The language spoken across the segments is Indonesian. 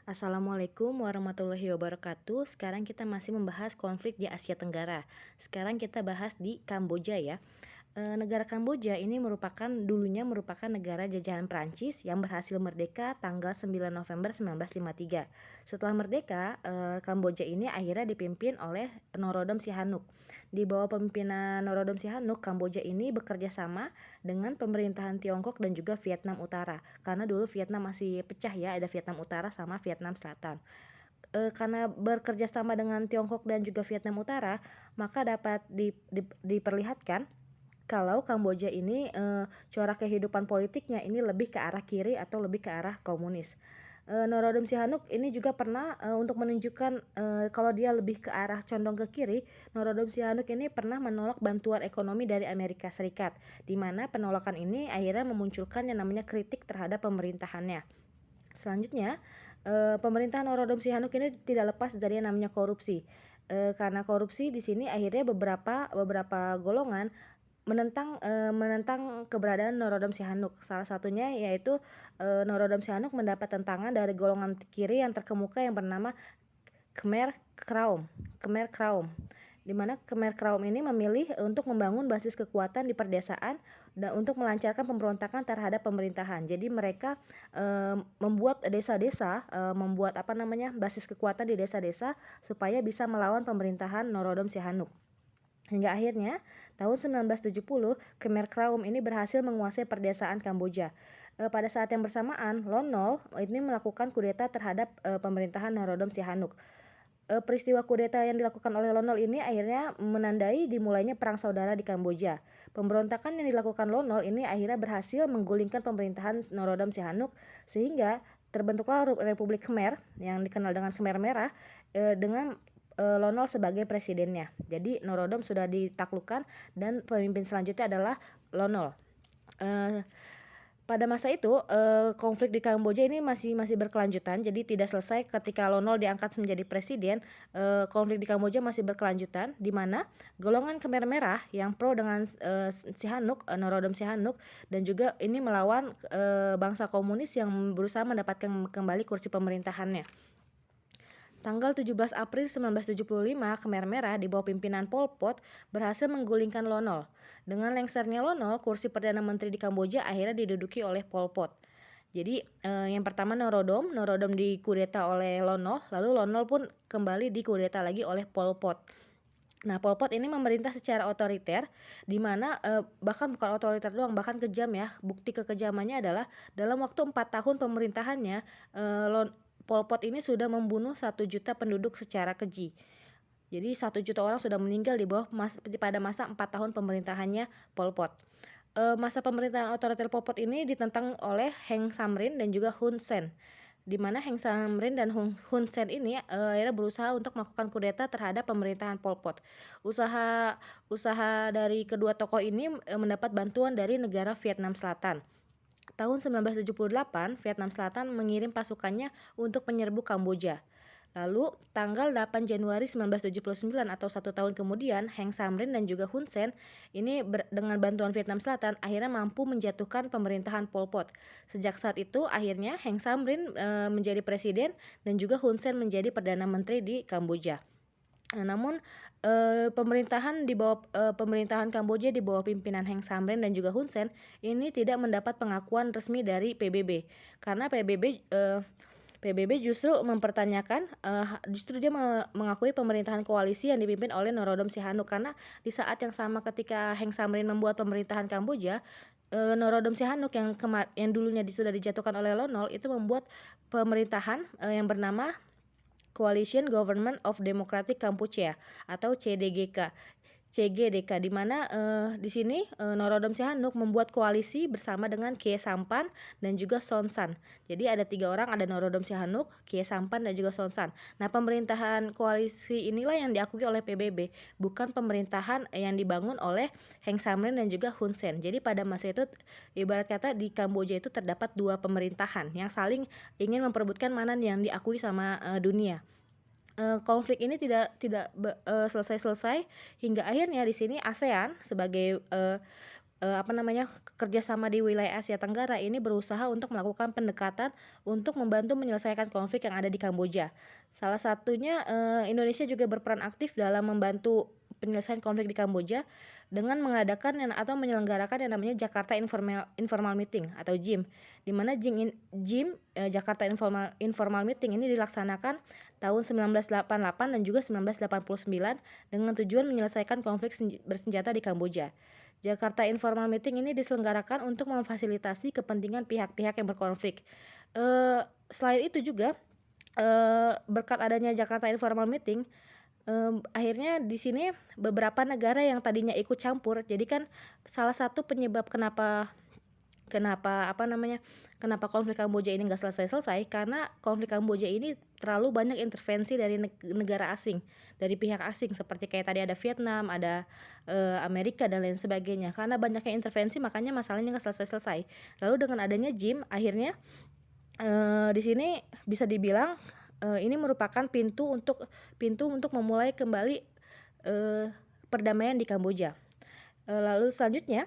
Assalamualaikum warahmatullahi wabarakatuh. Sekarang kita masih membahas konflik di Asia Tenggara. Sekarang kita bahas di Kamboja ya. Negara Kamboja ini dulunya merupakan negara jajahan Prancis yang berhasil merdeka tanggal 9 November 1953. Setelah merdeka, Kamboja ini akhirnya dipimpin oleh Norodom Sihanouk. Di bawah pemimpinan Norodom Sihanouk, Kamboja ini bekerja sama dengan pemerintahan Tiongkok dan juga Vietnam Utara. Karena dulu Vietnam masih pecah ya, ada Vietnam Utara sama Vietnam Selatan. Karena bekerja sama dengan Tiongkok dan juga Vietnam Utara, maka dapat diperlihatkan kalau Kamboja ini corak kehidupan politiknya ini lebih ke arah kiri atau lebih ke arah komunis. Norodom Sihanouk ini juga pernah untuk menunjukkan kalau dia lebih ke arah condong ke kiri. Norodom Sihanouk ini pernah menolak bantuan ekonomi dari Amerika Serikat, di mana penolakan ini akhirnya memunculkan yang namanya kritik terhadap pemerintahannya. Selanjutnya, pemerintahan Norodom Sihanouk ini tidak lepas dari yang namanya korupsi. Karena korupsi di sini akhirnya beberapa golongan menentang keberadaan Norodom Sihanouk. Salah satunya yaitu Norodom Sihanouk mendapat tentangan dari golongan kiri yang terkemuka yang bernama Khmer Krom. Khmer Krom. Di mana Khmer Krom ini memilih untuk membangun basis kekuatan di perdesaan dan untuk melancarkan pemberontakan terhadap pemerintahan. Jadi mereka membuat desa-desa, membuat basis kekuatan di desa-desa supaya bisa melawan pemerintahan Norodom Sihanouk. Hingga akhirnya tahun 1970 Khmer Krom ini berhasil menguasai perdesaan Kamboja. Pada saat yang bersamaan, Lon Nol ini melakukan kudeta terhadap pemerintahan Norodom Sihanouk. Peristiwa kudeta yang dilakukan oleh Lon Nol ini akhirnya menandai dimulainya perang saudara di Kamboja. Pemberontakan yang dilakukan Lon Nol ini akhirnya berhasil menggulingkan pemerintahan Norodom Sihanouk sehingga terbentuklah Republik Khmer yang dikenal dengan Khmer Merah dengan Lon Nol sebagai presidennya. Jadi Norodom sudah ditaklukkan dan pemimpin selanjutnya adalah Lon Nol. Pada masa itu konflik di Kamboja ini masih berkelanjutan, jadi tidak selesai ketika Lon Nol diangkat menjadi presiden. Konflik di Kamboja masih berkelanjutan, di mana golongan Khmer Merah yang pro dengan Sihanouk, Norodom Sihanouk, dan juga ini melawan bangsa komunis yang berusaha mendapatkan kembali kursi pemerintahannya. Tanggal 17 April 1975, Khmer Merah di bawah pimpinan Pol Pot berhasil menggulingkan Lon Nol. Dengan lengsernya Lon Nol, kursi Perdana Menteri di Kamboja akhirnya diduduki oleh Pol Pot. Jadi yang pertama Norodom dikudeta oleh Lon Nol, lalu Lon Nol pun kembali dikudeta lagi oleh Pol Pot. Nah, Pol Pot ini memerintah secara otoriter, di mana bahkan bukan otoriter doang, bahkan kejam ya. Bukti kekejamannya adalah dalam waktu 4 tahun pemerintahannya, Pol Pot ini sudah membunuh 1 juta penduduk secara keji. Jadi 1 juta orang sudah meninggal pada masa 4 tahun pemerintahannya Pol Pot. Masa pemerintahan otoriter Pol Pot ini ditentang oleh Heng Samrin dan juga Hun Sen. Di mana Heng Samrin dan Hun Sen ini akhirnya berusaha untuk melakukan kudeta terhadap pemerintahan Pol Pot. Usaha dari kedua tokoh ini mendapat bantuan dari negara Vietnam Selatan. Tahun 1978, Vietnam Selatan mengirim pasukannya untuk menyerbu Kamboja. Lalu, tanggal 8 Januari 1979 atau 1 tahun kemudian, Heng Samrin dan juga Hun Sen ini dengan bantuan Vietnam Selatan akhirnya mampu menjatuhkan pemerintahan Pol Pot. Sejak saat itu, akhirnya Heng Samrin menjadi presiden dan juga Hun Sen menjadi Perdana Menteri di Kamboja. Namun pemerintahan Kamboja di bawah pimpinan Heng Samrin dan juga Hun Sen ini tidak mendapat pengakuan resmi dari PBB karena PBB justru mempertanyakan, justru dia mengakui pemerintahan koalisi yang dipimpin oleh Norodom Sihanouk karena di saat yang sama ketika Heng Samrin membuat pemerintahan Kamboja, Norodom Sihanouk yang dulunya sudah dijatuhkan oleh Lon Nol itu membuat pemerintahan yang bernama Coalition Government of Democratic Kampuchea atau CGDK, di mana di sini Norodom Sihanouk membuat koalisi bersama dengan Kie Sampan dan juga Son Sann. Jadi ada 3 orang, ada Norodom Sihanouk, Kie Sampan dan juga Son Sann. Nah, pemerintahan koalisi inilah yang diakui oleh PBB, bukan pemerintahan yang dibangun oleh Heng Samrin dan juga Hun Sen. Jadi pada masa itu ibarat kata di Kamboja itu terdapat 2 pemerintahan yang saling ingin memperebutkan mana yang diakui sama dunia. Konflik ini tidak selesai-selesai hingga akhirnya di sini ASEAN sebagai kerjasama di wilayah Asia Tenggara ini berusaha untuk melakukan pendekatan untuk membantu menyelesaikan konflik yang ada di Kamboja. Salah satunya, Indonesia juga berperan aktif dalam membantu penyelesaian konflik di Kamboja dengan mengadakan atau menyelenggarakan yang namanya Jakarta Informal Meeting atau JIM, di mana JIM, Jakarta Informal Meeting ini dilaksanakan tahun 1988 dan juga 1989 dengan tujuan menyelesaikan konflik bersenjata di Kamboja. Jakarta Informal Meeting ini diselenggarakan untuk memfasilitasi kepentingan pihak-pihak yang berkonflik. Selain itu juga, berkat adanya Jakarta Informal Meeting, akhirnya di sini beberapa negara yang tadinya ikut campur, jadi kan salah satu penyebab kenapa Kenapa, kenapa konflik Kamboja ini nggak selesai-selesai, karena konflik Kamboja ini terlalu banyak intervensi dari negara asing, dari pihak asing seperti kayak tadi ada Vietnam, ada, Amerika dan lain sebagainya. Karena banyaknya intervensi makanya masalahnya nggak selesai-selesai. Lalu dengan adanya JIM akhirnya, di sini bisa dibilang, ini merupakan pintu untuk memulai kembali, perdamaian di Kamboja. Lalu selanjutnya,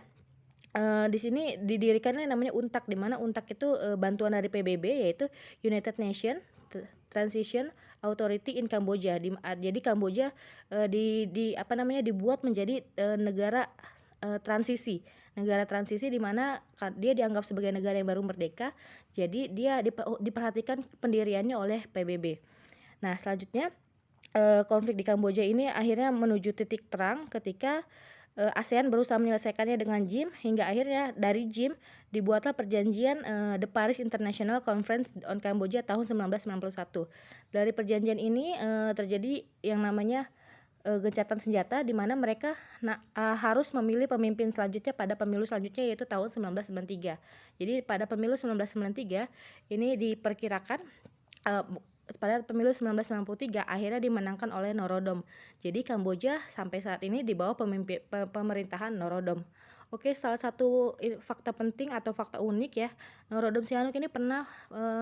di sini didirikannya namanya UNTAC, di mana UNTAC itu, bantuan dari PBB, yaitu United Nation Transition Authority in Cambodia. Jadi Kamboja, dibuat menjadi, negara, transisi di mana dia dianggap sebagai negara yang baru merdeka, jadi dia diperhatikan pendiriannya oleh PBB. Nah selanjutnya, konflik di Kamboja ini akhirnya menuju titik terang ketika, ASEAN berusaha menyelesaikannya dengan JIM, hingga akhirnya dari JIM dibuatlah perjanjian, The Paris International Conference on Cambodia tahun 1991. Dari perjanjian ini, terjadi yang namanya, gencatan senjata, di mana mereka harus memilih pemimpin selanjutnya pada pemilu selanjutnya, yaitu tahun 1993. Jadi pada pemilu 1993 ini diperkirakan, pada pemilu 1993 akhirnya dimenangkan oleh Norodom. Jadi Kamboja sampai saat ini di bawah pemerintahan Norodom. Oke, salah satu fakta penting atau fakta unik ya, Norodom Sihanouk ini pernah,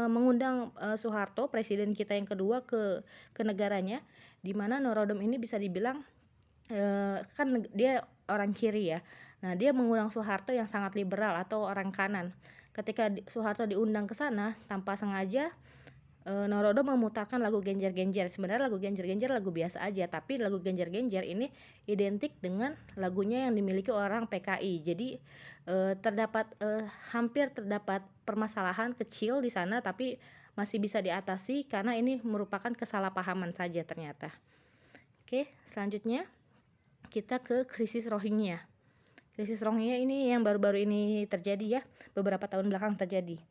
mengundang, Soeharto, presiden kita yang kedua, ke negaranya, di mana Norodom ini bisa dibilang, kan dia orang kiri ya. Nah, dia mengundang Soeharto yang sangat liberal atau orang kanan. Ketika Soeharto diundang ke sana tanpa sengaja, Norodom memutarkan lagu Genjer-Genjer. Sebenarnya lagu Genjer-Genjer lagu biasa aja, tapi lagu Genjer-Genjer ini identik dengan lagunya yang dimiliki orang PKI. Jadi, hampir terdapat permasalahan kecil di sana, tapi masih bisa diatasi karena ini merupakan kesalahpahaman saja ternyata. Oke, selanjutnya kita ke krisis Rohingya. Krisis Rohingya ini yang baru-baru ini terjadi ya, beberapa tahun belakang terjadi.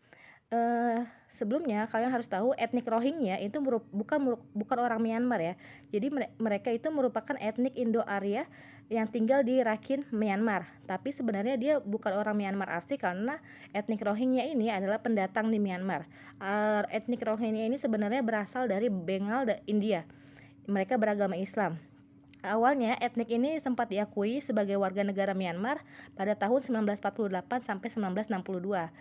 Sebelumnya kalian harus tahu etnik Rohingya itu bukan orang Myanmar ya. Jadi mereka itu merupakan etnik Indo-Arya yang tinggal di Rakhine, Myanmar. Tapi sebenarnya dia bukan orang Myanmar asli, karena etnik Rohingya ini adalah pendatang di Myanmar. Etnik Rohingya ini sebenarnya berasal dari Bengal, India. Mereka beragama Islam. Awalnya etnik ini sempat diakui sebagai warga negara Myanmar pada tahun 1948 sampai 1962.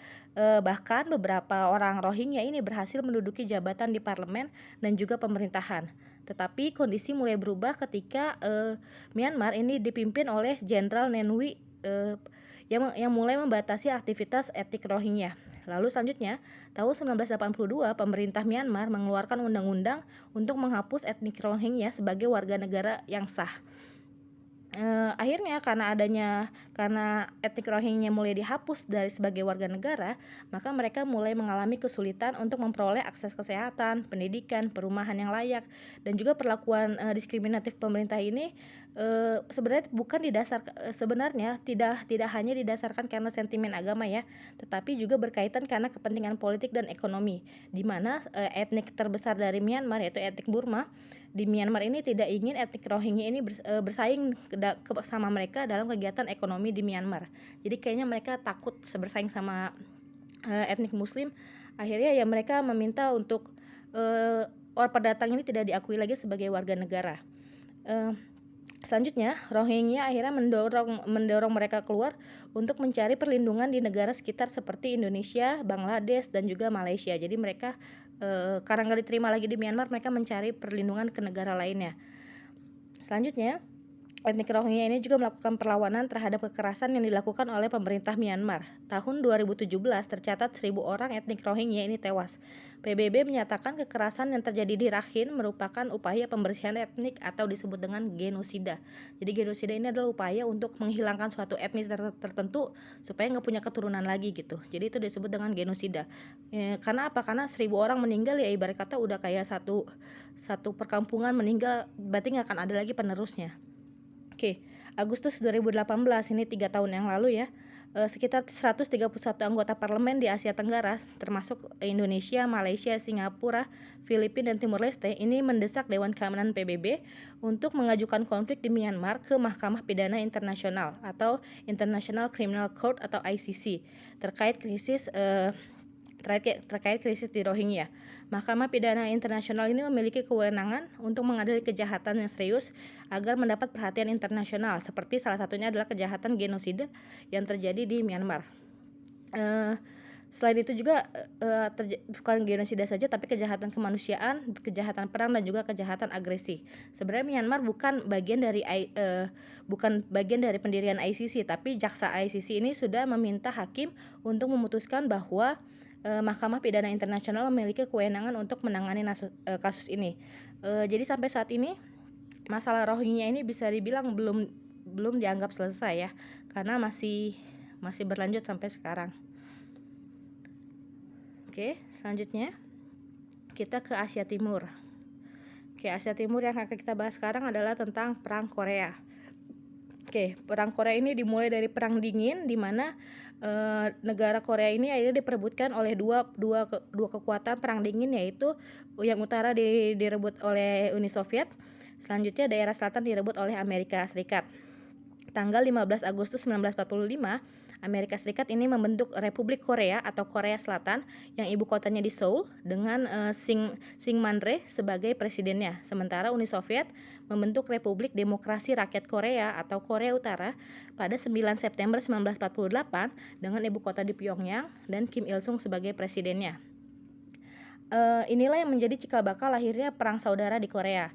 Bahkan beberapa orang Rohingya ini berhasil menduduki jabatan di parlemen dan juga pemerintahan. Tetapi kondisi mulai berubah ketika, Myanmar ini dipimpin oleh Jenderal Ne Win, yang mulai membatasi aktivitas etnik Rohingya. Lalu selanjutnya, tahun 1982 pemerintah Myanmar mengeluarkan undang-undang untuk menghapus etnik Rohingya sebagai warga negara yang sah. Akhirnya karena etnik Rohingya mulai dihapus sebagai warga negara, maka mereka mulai mengalami kesulitan untuk memperoleh akses kesehatan, pendidikan, perumahan yang layak, dan juga perlakuan, diskriminatif pemerintah ini, sebenarnya tidak hanya didasarkan karena sentimen agama ya, tetapi juga berkaitan karena kepentingan politik dan ekonomi, di mana, etnik terbesar dari Myanmar yaitu etnik Burma di Myanmar ini tidak ingin etnik Rohingya ini bersaing sama mereka dalam kegiatan ekonomi di Myanmar. Jadi kayaknya mereka takut bersaing sama, etnik Muslim. Akhirnya ya mereka meminta untuk, orang pendatang ini tidak diakui lagi sebagai warga negara. Selanjutnya, Rohingya akhirnya mendorong mereka keluar untuk mencari perlindungan di negara sekitar seperti Indonesia, Bangladesh, dan juga Malaysia. Jadi mereka, karena nggak diterima lagi di Myanmar, mereka mencari perlindungan ke negara lainnya. Selanjutnya, Etnik Rohingya ini juga melakukan perlawanan terhadap kekerasan yang dilakukan oleh pemerintah Myanmar. Tahun 2017 tercatat 1.000 orang etnik Rohingya ini tewas. PBB menyatakan kekerasan yang terjadi di Rakhine merupakan upaya pembersihan etnik atau disebut dengan genosida. Jadi genosida ini adalah upaya untuk menghilangkan suatu etnis tertentu supaya nggak punya keturunan lagi gitu. Jadi itu disebut dengan genosida. Karena apa? Karena 1.000 orang meninggal ya ibarat kata udah kayak satu perkampungan meninggal, berarti nggak akan ada lagi penerusnya. Oke, Agustus 2018, ini 3 tahun yang lalu ya, sekitar 131 anggota parlemen di Asia Tenggara, termasuk Indonesia, Malaysia, Singapura, Filipina, dan Timor Leste, ini mendesak Dewan Keamanan PBB untuk mengajukan konflik di Myanmar ke Mahkamah Pidana Internasional atau International Criminal Court atau ICC terkait krisis di Rohingya. Mahkamah Pidana Internasional ini memiliki kewenangan untuk mengadili kejahatan yang serius agar mendapat perhatian internasional, seperti salah satunya adalah kejahatan genosida yang terjadi di Myanmar. Selain itu juga bukan genosida saja, tapi kejahatan kemanusiaan, kejahatan perang, dan juga kejahatan agresi. Sebenarnya Myanmar bukan bagian dari pendirian ICC, tapi jaksa ICC ini sudah meminta hakim untuk memutuskan bahwa Mahkamah Pidana Internasional memiliki kewenangan untuk menangani kasus ini. Jadi sampai saat ini masalah Rohingya ini bisa dibilang belum dianggap selesai ya, karena masih berlanjut sampai sekarang. Oke, selanjutnya kita ke Asia Timur. Oke, Asia Timur yang akan kita bahas sekarang adalah tentang Perang Korea. Oke, Perang Korea ini dimulai dari Perang Dingin, di mana negara Korea ini akhirnya diperebutkan oleh dua kekuatan Perang Dingin, yaitu yang utara direbut oleh Uni Soviet, selanjutnya daerah selatan direbut oleh Amerika Serikat. Tanggal 15 Agustus 1945, Amerika Serikat ini membentuk Republik Korea atau Korea Selatan yang ibu kotanya di Seoul dengan Syngman Rhee sebagai presidennya. Sementara Uni Soviet membentuk Republik Demokrasi Rakyat Korea atau Korea Utara pada 9 September 1948 dengan ibu kota di Pyongyang dan Kim Il Sung sebagai presidennya. Inilah yang menjadi cikal bakal lahirnya Perang Saudara di Korea.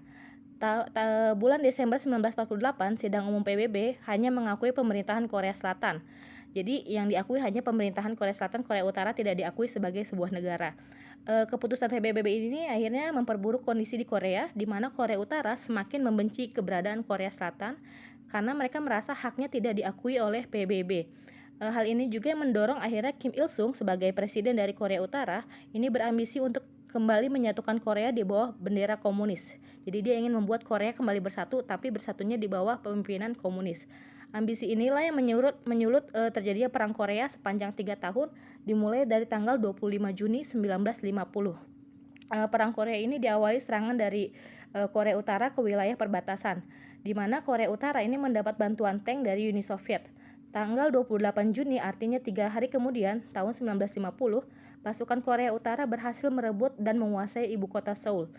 Bulan Desember 1948, Sidang Umum PBB hanya mengakui pemerintahan Korea Selatan. Jadi yang diakui hanya pemerintahan Korea Selatan, Korea Utara tidak diakui sebagai sebuah negara. Keputusan PBB ini akhirnya memperburuk kondisi di Korea, di mana Korea Utara semakin membenci keberadaan Korea Selatan karena mereka merasa haknya tidak diakui oleh PBB. Hal ini juga yang mendorong akhirnya Kim Il Sung sebagai presiden dari Korea Utara ini berambisi untuk kembali menyatukan Korea di bawah bendera komunis. Jadi dia ingin membuat Korea kembali bersatu, tapi bersatunya di bawah pemimpinan komunis. Ambisi inilah yang menyulut terjadinya Perang Korea sepanjang 3 tahun, dimulai dari tanggal 25 Juni 1950. Perang Korea ini diawali serangan dari Korea Utara ke wilayah perbatasan, di mana Korea Utara ini mendapat bantuan tank dari Uni Soviet. Tanggal 28 Juni, artinya 3 hari kemudian, tahun 1950, pasukan Korea Utara berhasil merebut dan menguasai ibu kota Seoul.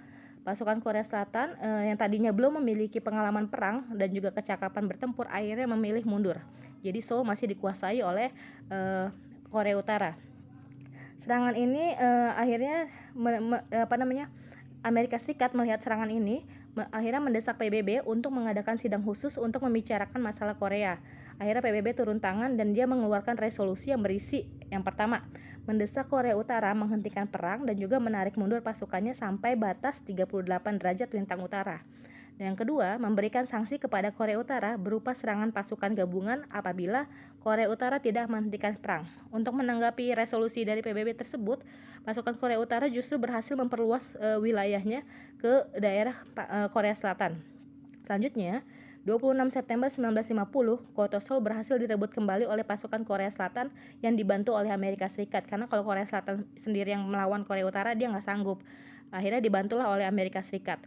Pasukan Korea Selatan yang tadinya belum memiliki pengalaman perang dan juga kecakapan bertempur akhirnya memilih mundur. Jadi Seoul masih dikuasai oleh Korea Utara. Serangan ini akhirnya Amerika Serikat melihat serangan ini akhirnya mendesak PBB untuk mengadakan sidang khusus untuk membicarakan masalah Korea. Akhirnya PBB turun tangan dan dia mengeluarkan resolusi yang berisi yang pertama, mendesak Korea Utara menghentikan perang dan juga menarik mundur pasukannya sampai batas 38 derajat lintang utara. Dan yang kedua, memberikan sanksi kepada Korea Utara berupa serangan pasukan gabungan apabila Korea Utara tidak menghentikan perang. Untuk menanggapi resolusi dari PBB tersebut, pasukan Korea Utara justru berhasil memperluas wilayahnya ke daerah Korea Selatan. Selanjutnya, 26 September 1950, kota Seoul berhasil direbut kembali oleh pasukan Korea Selatan yang dibantu oleh Amerika Serikat. Karena kalau Korea Selatan sendiri yang melawan Korea Utara, dia nggak sanggup. Akhirnya dibantulah oleh Amerika Serikat.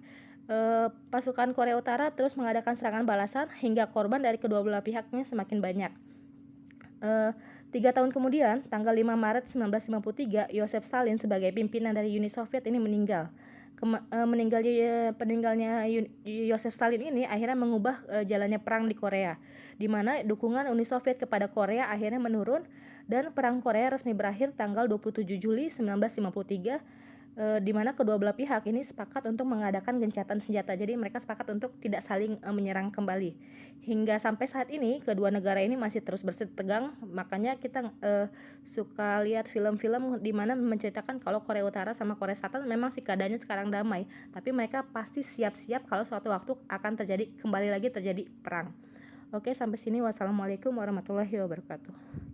Pasukan Korea Utara terus mengadakan serangan balasan hingga korban dari kedua belah pihaknya semakin banyak. 3 tahun kemudian, tanggal 5 Maret 1953, Joseph Stalin sebagai pimpinan dari Uni Soviet ini meninggal. Peninggalnya Joseph Stalin ini akhirnya mengubah jalannya perang di Korea, di mana dukungan Uni Soviet kepada Korea akhirnya menurun dan Perang Korea resmi berakhir tanggal 27 Juli 1953 di mana kedua belah pihak ini sepakat untuk mengadakan gencatan senjata. Jadi mereka sepakat untuk tidak saling menyerang kembali. Hingga sampai saat ini kedua negara ini masih terus tegang. Makanya kita suka lihat film-film di mana menceritakan kalau Korea Utara sama Korea Selatan memang sih keadaannya sekarang damai, tapi mereka pasti siap-siap kalau suatu waktu akan kembali lagi terjadi perang. Oke, sampai sini. Wassalamualaikum warahmatullahi wabarakatuh.